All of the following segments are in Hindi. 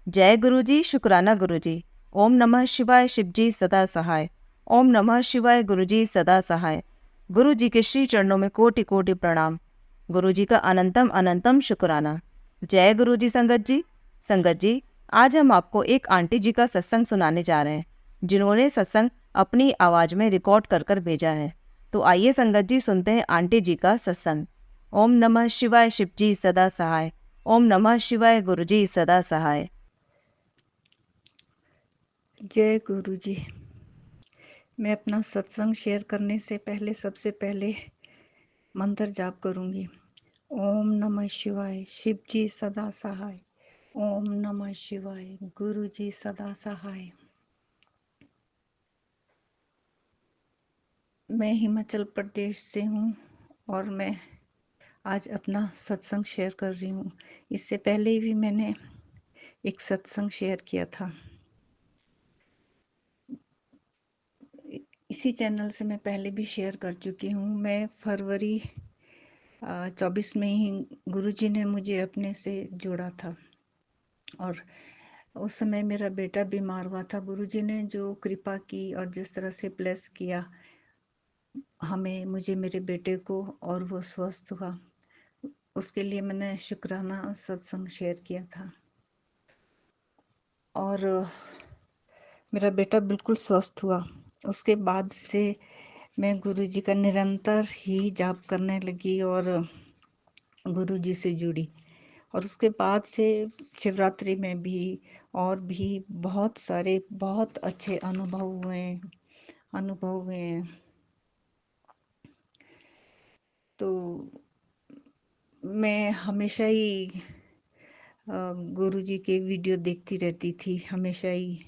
जय गुरुजी, शुक्राना गुरुजी। ओम नमः शिवाय, शिवजी सदा सहाय। ओम नमः शिवाय, गुरुजी सदा सहाय। गुरुजी के श्री चरणों में कोटि कोटि प्रणाम। गुरुजी का अनंतम अनंतम शुक्राना। जय गुरुजी। संगत जी, आज हम आपको एक आंटी जी का सत्संग सुनाने जा रहे हैं, जिन्होंने सत्संग अपनी आवाज में रिकॉर्ड कर कर भेजा है। तो आइए संगत जी, सुनते हैं आंटी जी का सत्संग। ओम नमः शिवाय, शिवजी सदा सहाय। ओम नमः शिवाय, गुरुजी सदा सहाय। जय गुरु जी। मैं अपना सत्संग शेयर करने से पहले सबसे पहले मंत्र जाप करूंगी। ओम नमः शिवाय, शिव जी सदा सहाय। ओम नमः शिवाय, गुरु जी सदा सहाय। मैं हिमाचल प्रदेश से हूँ और मैं आज अपना सत्संग शेयर कर रही हूँ। इससे पहले भी मैंने एक सत्संग शेयर किया था। इसी चैनल से मैं पहले भी शेयर कर चुकी हूँ। मैं फरवरी 24 में ही गुरुजी ने मुझे अपने से जोड़ा था और उस समय मेरा बेटा बीमार हुआ था। गुरुजी ने जो कृपा की और जिस तरह से ब्लेस किया हमें, मुझे, मेरे बेटे को, और वो स्वस्थ हुआ, उसके लिए मैंने शुक्राना सत्संग शेयर किया था। और मेरा बेटा बिल्कुल स्वस्थ हुआ। उसके बाद से मैं गुरुजी का निरंतर ही जाप करने लगी और गुरुजी से जुड़ी। और उसके बाद से शिवरात्रि में भी और भी बहुत सारे बहुत अच्छे अनुभव हुए हैं। तो मैं हमेशा ही गुरुजी के वीडियो देखती रहती थी, हमेशा ही।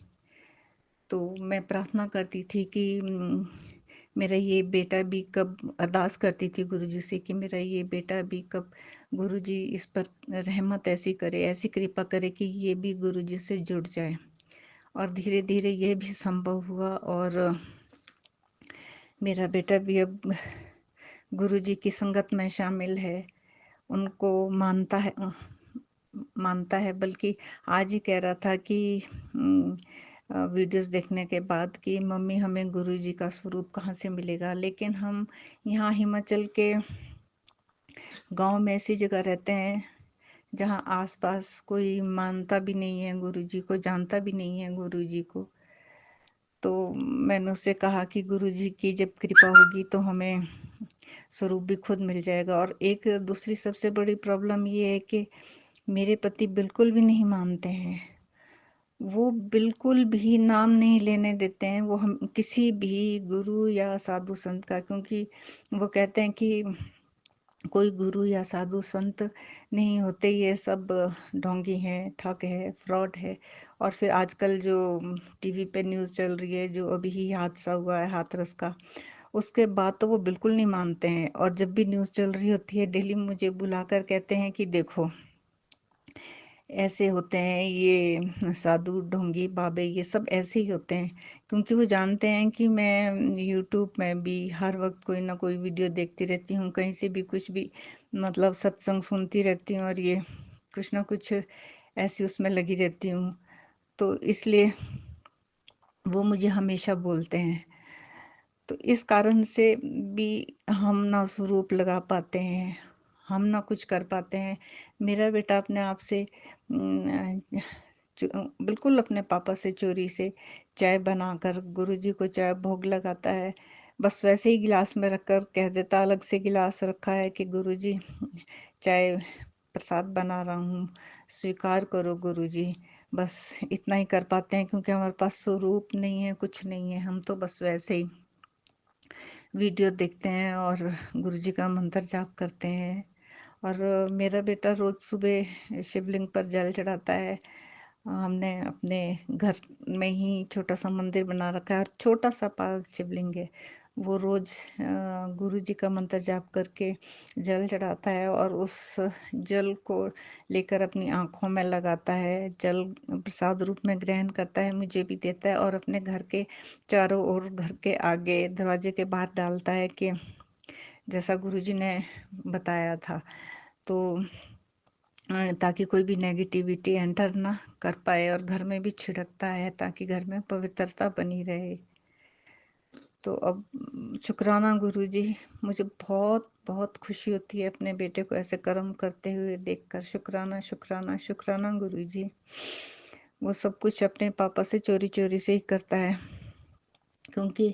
तो मैं प्रार्थना करती थी कि मेरा ये बेटा भी कब, अरदास करती थी गुरुजी से कि मेरा ये बेटा भी कब गुरुजी इस पर रहमत ऐसी करे, ऐसी कृपा करे कि ये भी गुरुजी से जुड़ जाए। और धीरे धीरे ये भी संभव हुआ और मेरा बेटा भी अब गुरुजी की संगत में शामिल है, उनको मानता है। बल्कि आज ही कह रहा था कि वीडियोस देखने के बाद कि मम्मी हमें गुरुजी का स्वरूप कहाँ से मिलेगा। लेकिन हम यहाँ हिमाचल के गांव में ऐसी जगह रहते हैं जहाँ आसपास कोई मानता भी नहीं है गुरुजी को, जानता भी नहीं है गुरुजी को। तो मैंने उससे कहा कि गुरुजी की जब कृपा होगी तो हमें स्वरूप भी खुद मिल जाएगा। और एक दूसरी सबसे बड़ी प्रॉब्लम ये है कि मेरे पति बिल्कुल भी नहीं मानते हैं। वो बिल्कुल भी नाम नहीं लेने देते हैं वो हम किसी भी गुरु या साधु संत का, क्योंकि वो कहते हैं कि कोई गुरु या साधु संत नहीं होते, ये सब ढोंगी हैं, ठग है, फ्रॉड है। और फिर आजकल जो टीवी पे न्यूज़ चल रही है, जो अभी ही हादसा हुआ है हाथरस का, उसके बाद तो वो बिल्कुल नहीं मानते हैं। और जब भी न्यूज़ चल रही होती है डेली मुझे बुलाकर कहते हैं कि देखो ऐसे होते हैं ये साधु ढोंगी बाबे, ये सब ऐसे ही होते हैं। क्योंकि वो जानते हैं कि मैं यूट्यूब में भी हर वक्त कोई ना कोई वीडियो देखती रहती हूँ, कहीं से भी कुछ भी मतलब सत्संग सुनती रहती हूँ और ये कुछ ना कुछ ऐसी उसमें लगी रहती हूँ। तो इसलिए वो मुझे हमेशा बोलते हैं। तो इस कारण से भी हम ना स्वरूप लगा पाते हैं, हम ना कुछ कर पाते हैं। मेरा बेटा अपने आप से बिल्कुल अपने पापा से चोरी से चाय बनाकर गुरुजी को चाय भोग लगाता है। बस वैसे ही गिलास में रखकर कह देता, अलग से गिलास रखा है कि गुरुजी चाय प्रसाद बना रहा हूँ, स्वीकार करो गुरुजी। बस इतना ही कर पाते हैं क्योंकि हमारे पास स्वरूप नहीं है, कुछ नहीं है। हम तो बस वैसे ही वीडियो देखते हैं और गुरुजी का मंत्र जाप करते हैं। और मेरा बेटा रोज सुबह शिवलिंग पर जल चढ़ाता है। हमने अपने घर में ही छोटा सा मंदिर बना रखा है और छोटा सा पास शिवलिंग है। वो रोज गुरुजी का मंत्र जाप करके जल चढ़ाता है और उस जल को लेकर अपनी आँखों में लगाता है, जल प्रसाद रूप में ग्रहण करता है, मुझे भी देता है और अपने घर के चारों ओर, घर के आगे, दरवाजे के बाहर डालता है कि जैसा गुरुजी ने बताया था। तो ताकि कोई भी नेगेटिविटी एंटर ना कर पाए, और घर में भी छिड़कता है ताकि घर में पवित्रता बनी रहे। तो अब शुक्राना गुरुजी, मुझे बहुत बहुत खुशी होती है अपने बेटे को ऐसे कर्म करते हुए देखकर। शुक्राना शुक्राना शुक्राना गुरुजी। वो सब कुछ अपने पापा से चोरी चोरी से ही करता है, क्योंकि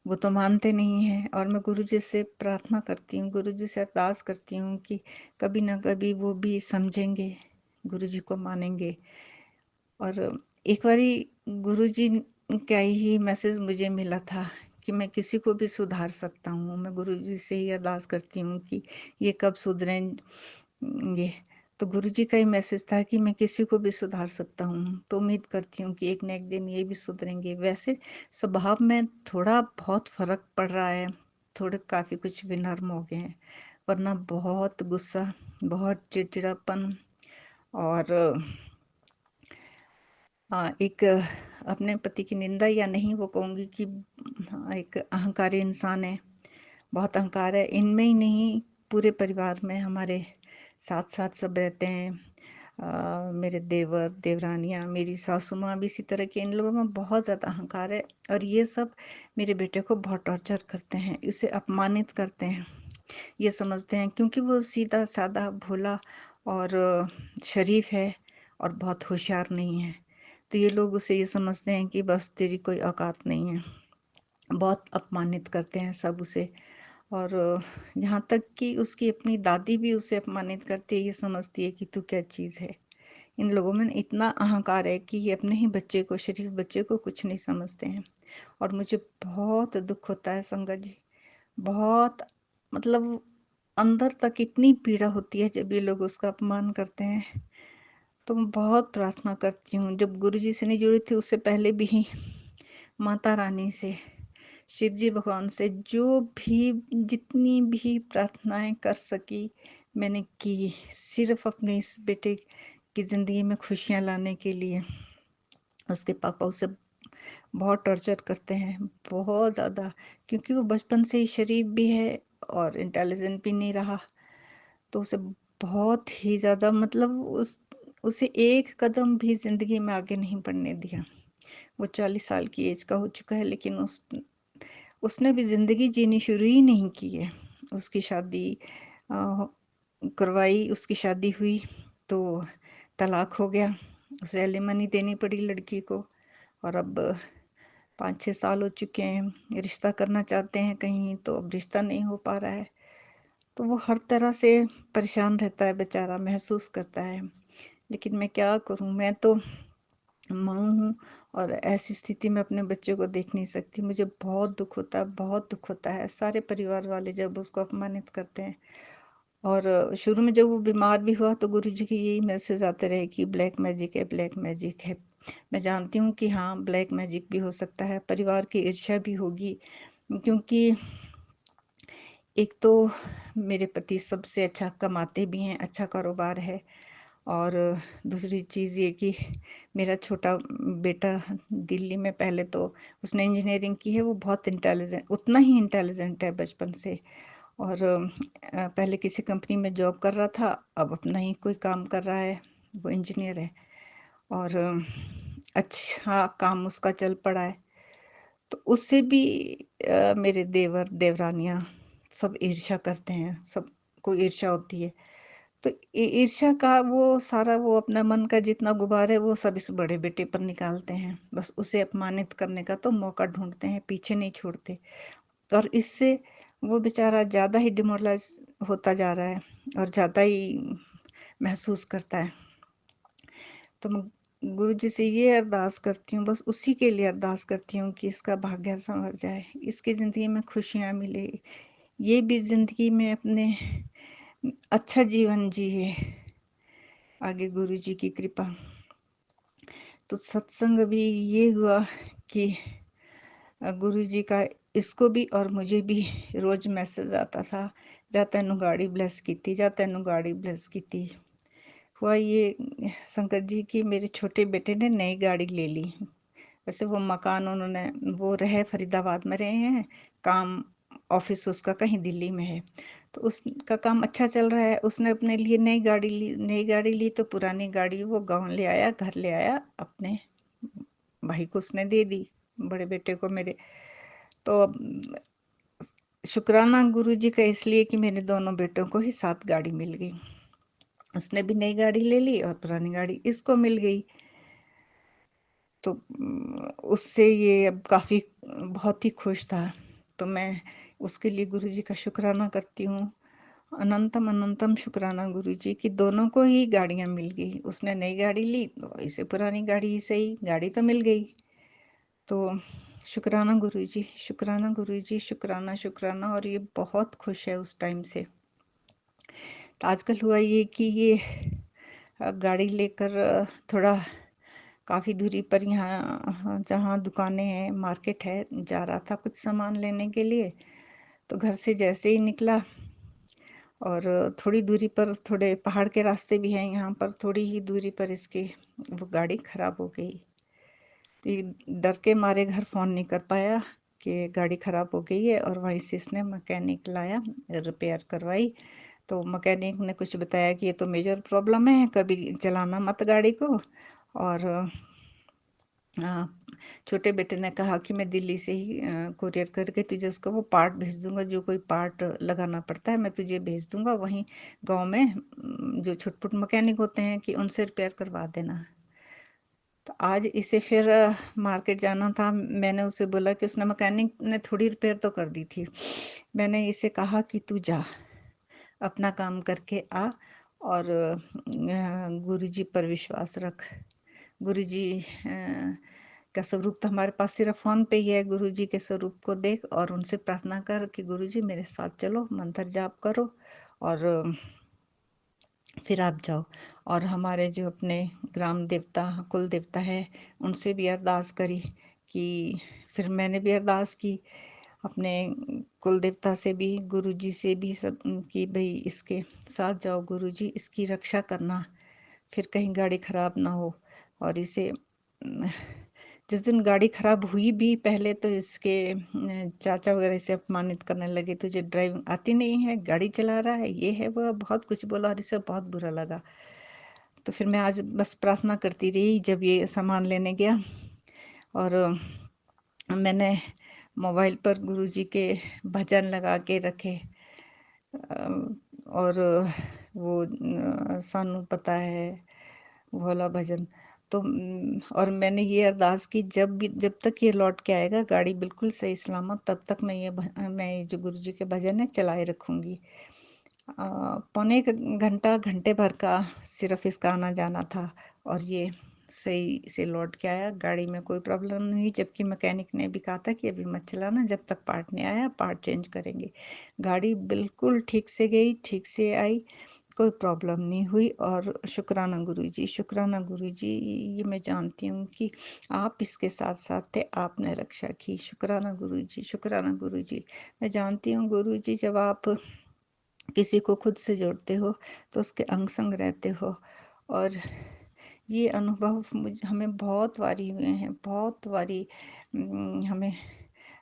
वो तो मानते नहीं हैं। और मैं गुरुजी से प्रार्थना करती हूँ, गुरुजी से अरदास करती हूँ कि कभी ना कभी वो भी समझेंगे, गुरुजी को मानेंगे। और एक बारी गुरुजी का ही मैसेज मुझे मिला था कि मैं किसी को भी सुधार सकता हूँ। मैं गुरुजी से ही अरदास करती हूँ कि ये कब सुधरेंगे। तो गुरुजी का ही मैसेज था कि मैं किसी को भी सुधार सकता हूँ। तो उम्मीद करती हूँ कि एक न एक दिन ये भी सुधरेंगे। वैसे स्वभाव में थोड़ा बहुत फ़र्क पड़ रहा है, थोड़े काफ़ी कुछ विनम्र हो गए हैं, वरना बहुत गुस्सा, बहुत चिड़चिड़ापन, और एक अपने पति की निंदा या नहीं वो कहूँगी कि एक अहंकारी इंसान है, बहुत अहंकार है। इनमें ही नहीं, पूरे परिवार में हमारे साथ साथ सब रहते हैं। मेरे देवर देवरानियाँ, मेरी सासू माँ भी इसी तरह के। इन लोगों में बहुत ज़्यादा अहंकार है, और ये सब मेरे बेटे को बहुत टॉर्चर करते हैं, इसे अपमानित करते हैं। ये समझते हैं क्योंकि वो सीधा साधा भोला और शरीफ है और बहुत होशियार नहीं है, तो ये लोग उसे ये समझते हैं कि बस तेरी कोई औकात नहीं है। बहुत अपमानित करते हैं सब उसे। और यहाँ तक कि उसकी अपनी दादी भी उसे अपमानित करती है, ये समझती है कि तू क्या चीज़ है। इन लोगों में इतना अहंकार है कि ये अपने ही बच्चे को, शरीफ बच्चे को कुछ नहीं समझते हैं। और मुझे बहुत दुख होता है संगत जी, बहुत, मतलब अंदर तक इतनी पीड़ा होती है जब ये लोग उसका अपमान करते हैं। तो मैं बहुत प्रार्थना करती हूँ, जब गुरुजी से नहीं जुड़ी थी उससे पहले भी माता रानी से, शिव जी भगवान से, जो भी जितनी भी प्रार्थनाएं कर सकी मैंने की, सिर्फ अपने इस बेटे की ज़िंदगी में खुशियाँ लाने के लिए। उसके पापा उसे बहुत टॉर्चर करते हैं, बहुत ज़्यादा, क्योंकि वो बचपन से ही शरीफ भी है और इंटेलिजेंट भी नहीं रहा। तो उसे बहुत ही ज़्यादा, मतलब उसे एक कदम भी ज़िंदगी में आगे नहीं बढ़ने दिया। वो 40 साल की एज का हो चुका है, लेकिन उसने भी ज़िंदगी जीनी शुरू ही नहीं की है। उसकी शादी करवाई, उसकी शादी हुई तो तलाक हो गया, उसे एलिमनी देनी पड़ी लड़की को। और अब 5-6 साल हो चुके हैं, रिश्ता करना चाहते हैं कहीं, तो अब रिश्ता नहीं हो पा रहा है। तो वो हर तरह से परेशान रहता है बेचारा, महसूस करता है। लेकिन मैं क्या करूं, मैं तो माँ हूँ, और ऐसी स्थिति में अपने बच्चे को देख नहीं सकती। मुझे बहुत दुख होता है, बहुत दुख होता है। सारे परिवार वाले जब उसको अपमानित करते हैं। और शुरू में जब वो बीमार भी हुआ तो गुरुजी के यही मैसेज आते रहे कि ब्लैक मैजिक है, ब्लैक मैजिक है। मैं जानती हूँ कि हाँ, ब्लैक मैजिक भी हो सकता है, परिवार की ईर्ष्या भी होगी, क्योंकि एक तो मेरे पति सबसे अच्छा कमाते भी हैं, अच्छा कारोबार है। और दूसरी चीज़ ये कि मेरा छोटा बेटा दिल्ली में, पहले तो उसने इंजीनियरिंग की है, वो बहुत इंटेलिजेंट, उतना ही इंटेलिजेंट है बचपन से। और पहले किसी कंपनी में जॉब कर रहा था, अब अपना ही कोई काम कर रहा है, वो इंजीनियर है। और अच्छा काम उसका चल पड़ा है। तो उससे भी मेरे देवर देवरानियाँ सब ईर्ष्या करते हैं, सबको ईर्ष्या होती है। तो ईर्ष्या का वो सारा, वो अपना मन का जितना गुबार है वो सब इस बड़े बेटे पर निकालते हैं। बस उसे अपमानित करने का तो मौका ढूंढते हैं, पीछे नहीं छोड़ते। और इससे वो बेचारा ज़्यादा ही डिमोरलाइज होता जा रहा है और ज़्यादा ही महसूस करता है। तो मैं गुरु जी से ये अरदास करती हूँ, बस उसी के लिए अरदास करती हूँ कि इसका भाग्य संवर जाए, इसकी ज़िंदगी में खुशियाँ मिले, ये भी ज़िंदगी में अपने अच्छा जीवन जिए, आगे गुरु जी की कृपा। तो सत्संग भी ये हुआ कि गुरु जी का इसको भी और मुझे भी रोज मैसेज आता था, जा तेनू गाड़ी ब्लेस की, जा तेनू गाड़ी ब्लेस की। हुआ ये शंकर जी की मेरे छोटे बेटे ने नई गाड़ी ले ली। वैसे वो मकान उन्होंने, वो रहे फरीदाबाद में रहे हैं, काम ऑफिस उसका कहीं दिल्ली में है। तो उसका काम अच्छा चल रहा है। उसने अपने लिए नई गाड़ी ली तो पुरानी गाड़ी वो गाँव ले आया, घर ले आया, अपने भाई को उसने दे दी, बड़े बेटे को मेरे। तो अब शुक्राना गुरुजी का इसलिए कि मेरे दोनों बेटों को ही साथ गाड़ी मिल गई। उसने भी नई गाड़ी ले ली और पुरानी गाड़ी इसको मिल गई। तो उससे ये अब काफ़ी बहुत ही खुश था। तो मैं उसके लिए गुरुजी का शुक्राना करती हूँ। अनंतम अनंतम शुक्राना गुरुजी कि दोनों को ही गाड़ियाँ मिल गई। उसने नई गाड़ी ली तो इसे पुरानी गाड़ी ही सही, गाड़ी तो मिल गई। तो शुक्राना गुरुजी, शुक्राना गुरुजी, शुक्राना शुक्राना। और ये बहुत खुश है उस टाइम से। तो आजकल हुआ ये कि ये गाड़ी लेकर थोड़ा काफ़ी दूरी पर यहाँ जहाँ दुकानें हैं, मार्केट है, जा रहा था कुछ सामान लेने के लिए। तो घर से जैसे ही निकला और थोड़ी दूरी पर थोड़े पहाड़ के रास्ते भी हैं यहाँ पर, थोड़ी ही दूरी पर इसकी वो गाड़ी खराब हो गई। तो ये डर के मारे घर फ़ोन नहीं कर पाया कि गाड़ी ख़राब हो गई है, और वहीं से इसने मैकेनिक लाया, रिपेयर करवाई। तो मैकेनिक ने कुछ बताया कि ये तो मेजर प्रॉब्लम है, कभी चलाना मत गाड़ी को। और छोटे बेटे ने कहा कि मैं दिल्ली से ही कुरियर करके तुझे उसका वो पार्ट भेज दूंगा, जो कोई पार्ट लगाना पड़ता है मैं तुझे भेज दूंगा, वहीं गांव में जो छुटपुट मैकेनिक होते हैं कि उनसे रिपेयर करवा देना। तो आज इसे फिर मार्केट जाना था। मैंने उसे बोला कि उसने मैकेनिक ने थोड़ी रिपेयर तो कर दी थी। मैंने इसे कहा कि तू जा, अपना काम करके आ, और गुरुजी पर विश्वास रख। गुरुजी का स्वरूप तो हमारे पास सिर्फ फ़ोन पे ही है। गुरुजी के स्वरूप को देख और उनसे प्रार्थना कर कि गुरुजी मेरे साथ चलो, मंत्र जाप करो और फिर आप जाओ। और हमारे जो अपने ग्राम देवता, कुल देवता है, उनसे भी अरदास करी कि फिर मैंने भी अरदास की अपने कुल देवता से भी, गुरुजी से भी, सब कि भाई इसके साथ जाओ गुरुजी, इसकी रक्षा करना, फिर कहीं गाड़ी खराब ना हो। और इसे जिस दिन गाड़ी खराब हुई भी, पहले तो इसके चाचा वगैरह इसे अपमानित करने लगे, तुझे ड्राइविंग आती नहीं है, गाड़ी चला रहा है, ये है वो, बहुत कुछ बोला और इसे बहुत बुरा लगा। तो फिर मैं आज बस प्रार्थना करती रही जब ये सामान लेने गया। और मैंने मोबाइल पर गुरुजी के भजन लगा के रखे। और वो सानू पता है वो वाला भजन। तो और मैंने ये अरदास की जब तक ये लौट के आएगा गाड़ी बिल्कुल सही सलामत, तब तक मैं ये जो गुरुजी के भजन है चलाए रखूँगी। पौने एक घंटा, घंटे भर का सिर्फ इसका आना जाना था, और ये सही से लौट के आया। गाड़ी में कोई प्रॉब्लम नहीं हुई, जबकि मैकेनिक ने भी कहा था कि अभी मत चलाना, जब तक पार्ट नहीं आया पार्ट चेंज करेंगे। गाड़ी बिल्कुल ठीक से गई, ठीक से आई, कोई प्रॉब्लम नहीं हुई। और शुक्राना गुरुजी, शुक्राना गुरुजी, ये मैं जानती हूँ कि आप इसके साथ साथ थे, आपने रक्षा की। शुक्राना गुरुजी, शुक्राना गुरुजी। मैं जानती हूँ गुरुजी, जब आप किसी को खुद से जोड़ते हो तो उसके अंग संग रहते हो। और ये अनुभव हमें बहुत बारी हुए हैं, बहुत बारी हमें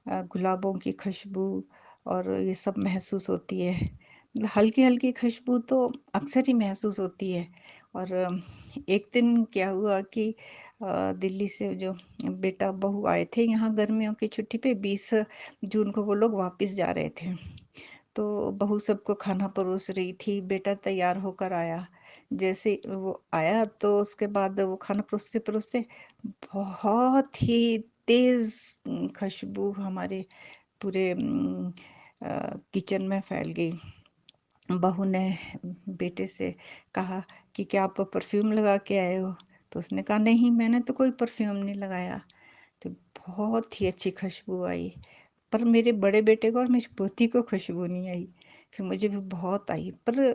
गुलाबों की खुशबू और ये सब महसूस होती है। हल्की हल्की खुशबू तो अक्सर ही महसूस होती है। और एक दिन क्या हुआ कि दिल्ली से जो बेटा बहू आए थे यहाँ गर्मियों की छुट्टी पे, 20 जून को वो लोग वापस जा रहे थे। तो बहू सबको खाना परोस रही थी, बेटा तैयार होकर आया। जैसे वो आया तो उसके बाद वो खाना परोसते परोसते बहुत ही तेज खुशबू हमारे पूरे किचन में फैल गई। बहू ने बेटे से कहा कि क्या आप परफ्यूम लगा के आए हो? तो उसने कहा नहीं, मैंने तो कोई परफ्यूम नहीं लगाया। तो बहुत ही अच्छी खुशबू आई, पर मेरे बड़े बेटे को और मेरी पोती को खुशबू नहीं आई। फिर मुझे भी बहुत आई, पर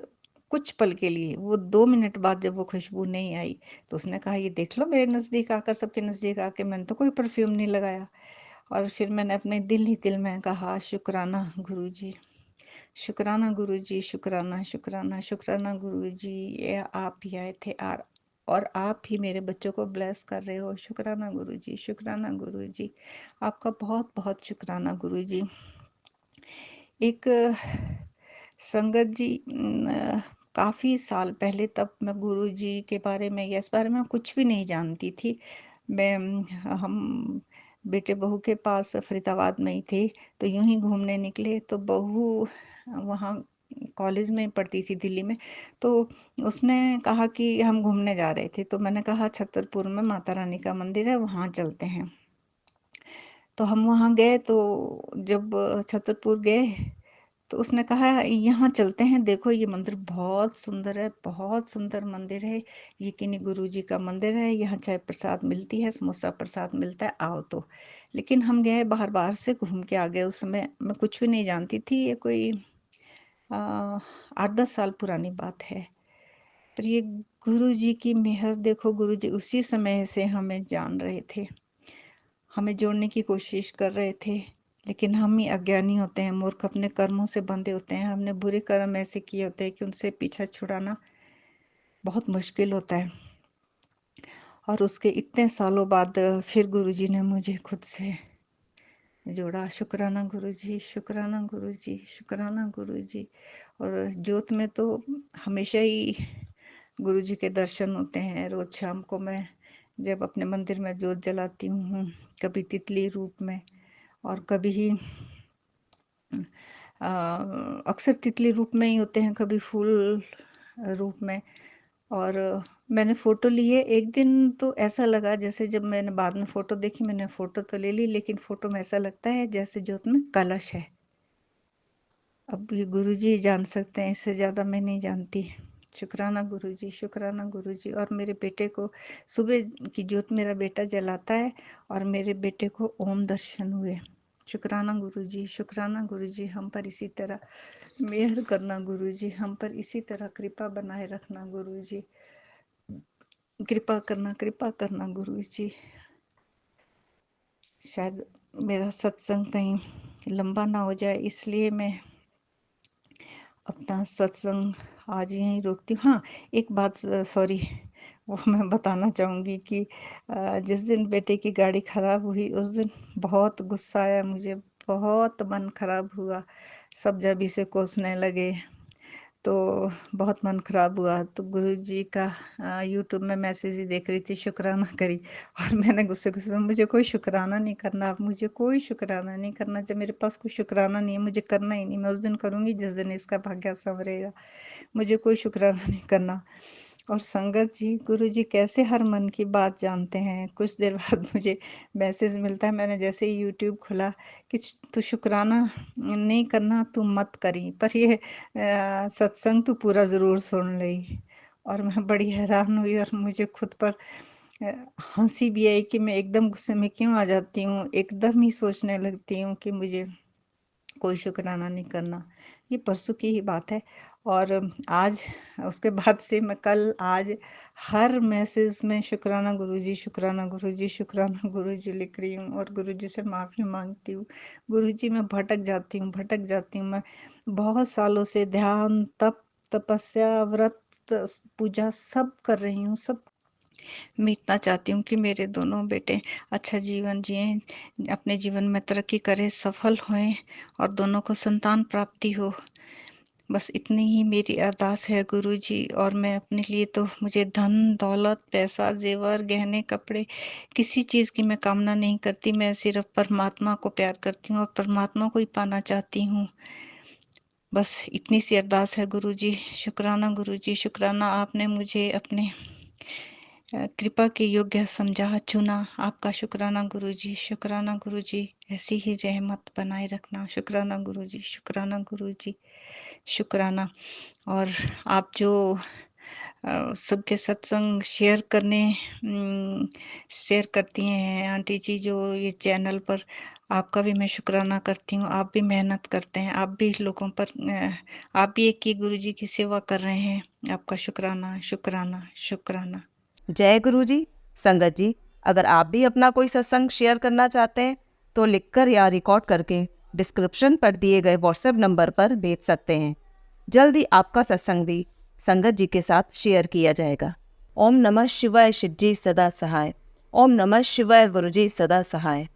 कुछ पल के लिए। वो 2 मिनट बाद जब वो खुशबू नहीं आई तो उसने कहा ये देख लो, मेरे नज़दीक आकर, सबके नज़दीक आके मैंने तो कोई परफ्यूम नहीं लगाया। और फिर मैंने अपने दिल ही दिल में कहा शुक्राना गुरुजी, शुक्राना गुरुजी, शुक्राना शुक्राना शुक्राना गुरुजी, ये आप ही आए थे और आप ही मेरे बच्चों को ब्लेस कर रहे हो। शुक्राना गुरुजी, शुक्राना गुरुजी, आपका बहुत बहुत शुक्राना गुरुजी। एक संगत जी काफ़ी साल पहले, तब मैं गुरुजी के बारे में या इस बारे में कुछ भी नहीं जानती थी। हम बेटे बहू के पास फरीदाबाद में ही थे, तो यूँ ही घूमने निकले, तो बहू वहाँ कॉलेज में पढ़ती थी दिल्ली में, तो उसने कहा कि हम घूमने जा रहे थे, तो मैंने कहा छतरपुर में माता रानी का मंदिर है, वहाँ चलते हैं। तो हम वहाँ गए, तो जब छतरपुर गए, तो उसने कहा यहाँ चलते हैं, देखो ये मंदिर बहुत सुंदर है, बहुत सुंदर मंदिर है, ये किन्हीं गुरुजी का मंदिर है, यहाँ चाय प्रसाद मिलती है, समोसा प्रसाद मिलता है, आओ तो। लेकिन हम गए, बाहर बाहर से घूम के आ गए। उस समय मैं कुछ भी नहीं जानती थी, ये कोई 8-10 साल पुरानी बात है। पर ये गुरुजी की मेहर देखो, गुरुजी उसी समय से हमें जान रहे थे, हमें जोड़ने की कोशिश कर रहे थे, लेकिन हम ही अज्ञानी होते हैं, मूर्ख, अपने कर्मों से बंधे होते हैं। हमने बुरे कर्म ऐसे किए होते हैं कि उनसे पीछा छुड़ाना बहुत मुश्किल होता है। और उसके इतने सालों बाद फिर गुरुजी ने मुझे खुद से जोड़ा। शुक्राना गुरुजी, शुक्राना गुरुजी, शुक्राना गुरुजी। और ज्योत में तो हमेशा ही गुरुजी के दर्शन होते हैं। रोज शाम को मैं जब अपने मंदिर में ज्योत जलाती हूँ, कभी तितली रूप में और कभी ही अक्सर तितली रूप में ही होते हैं, कभी फूल रूप में। और मैंने फ़ोटो ली है। एक दिन तो ऐसा लगा जैसे, जब मैंने बाद में फ़ोटो देखी, मैंने फ़ोटो तो ले ली, लेकिन फ़ोटो में ऐसा लगता है जैसे ज्योत में कलश है। अब ये गुरुजी जान सकते हैं, इससे ज़्यादा मैं नहीं जानती। शुक्राना गुरुजी, शुक्राना गुरुजी। और मेरे बेटे को सुबह की ज्योत मेरा बेटा जलाता है और मेरे बेटे को ओम दर्शन हुए। शुक्राना गुरुजी, शुक्राना गुरुजी। हम पर इसी तरह मेहर करना गुरुजी, हम पर इसी तरह कृपा बनाए रखना गुरुजी, कृपा करना गुरुजी। शायद मेरा सत्संग कहीं लंबा ना हो जाए, इसलिए मैं अपना सत्संग आज यहीं रोकती हूँ। हाँ, एक बात सॉरी, वो मैं बताना चाहूँगी कि जिस दिन बेटे की गाड़ी खराब हुई, उस दिन बहुत गुस्सा आया मुझे, बहुत मन खराब हुआ। सब जब इसे कोसने लगे, तो बहुत मन खराब हुआ। तो गुरुजी का यूट्यूब में मैसेज ही देख रही थी, शुक्राना करी। और मैंने गुस्से-गुस्से में, मुझे कोई शुक्राना नहीं करना, अब मुझे कोई शुक्राना नहीं करना। जब मेरे पास कोई शुक्राना नहीं है, मुझे करना ही नहीं। मैं उस दिन करूँगी जिस दिन इसका भाग्य संवरेगा। मुझे कोई शुक्राना नहीं करना। और संगत जी, गुरुजी कैसे हर मन की बात जानते हैं। कुछ देर बाद मुझे मैसेज मिलता है, मैंने जैसे ही यूट्यूब खोला कि तू शुक्राना नहीं करना, तू मत करी, पर ये सत्संग तू पूरा ज़रूर सुन लई। और मैं बड़ी हैरान हुई और मुझे खुद पर अ, हँसी भी आई कि मैं एकदम गुस्से में क्यों आ जाती हूँ, एकदम ही सोचने लगती हूँ कि मुझे कोई शुक्राना नहीं करना। ये परसों की ही बात है। और आज उसके बाद से मैं कल आज हर मैसेज में शुक्राना गुरुजी, शुक्राना गुरुजी, शुक्राना गुरुजी लिख रही हूँ और गुरुजी से माफ़ी माँगती हूँ। गुरुजी, मैं भटक जाती हूँ। मैं बहुत सालों से ध्यान, तप, तपस्या, व्रत, पूजा सब कर रही हूँ, सब। मैं इतना चाहती हूँ कि मेरे दोनों बेटे अच्छा जीवन जिएँ, अपने जीवन में तरक्की करें, सफल होएँ और दोनों को संतान प्राप्ति हो। बस इतनी ही मेरी अरदास है गुरुजी। और मैं अपने लिए तो, मुझे धन, दौलत, पैसा, ज़ेवर, गहने, कपड़े, किसी चीज़ की मैं कामना नहीं करती। मैं सिर्फ़ परमात्मा को प्यार करती हूँ और परमात्मा को ही पाना चाहती हूँ। बस इतनी सी अरदास है गुरुजी। शुक्राना गुरुजी, शुक्राना, आपने मुझे अपने कृपा के योग्य समझा, चुना। आपका शुक्राना गुरुजी, शुक्राना गुरुजी। ऐसी ही रहमत बनाए रखना। शुक्राना गुरुजी, शुक्राना गुरुजी, शुक्राना। और आप जो सबके सत्संग शेयर करती हैं आंटी जी, जो ये चैनल पर, आपका भी मैं शुक्राना करती हूँ। आप भी मेहनत करते हैं, आप भी लोगों पर आप भी एक ही गुरुजी की सेवा कर रहे हैं। आपका शुक्राना, शुक्राना, शुक्राना। जय गुरु जी। संगत जी, अगर आप भी अपना कोई सत्संग शेयर करना चाहते हैं तो लिखकर या रिकॉर्ड करके डिस्क्रिप्शन पर दिए गए व्हाट्सएप नंबर पर भेज सकते हैं। जल्द ही आपका सत्संग भी संगत जी के साथ शेयर किया जाएगा। ओम नमः शिवाय, शिव जी सदा सहाय। ओम नमः शिवाय, गुरु जी सदा सहाय।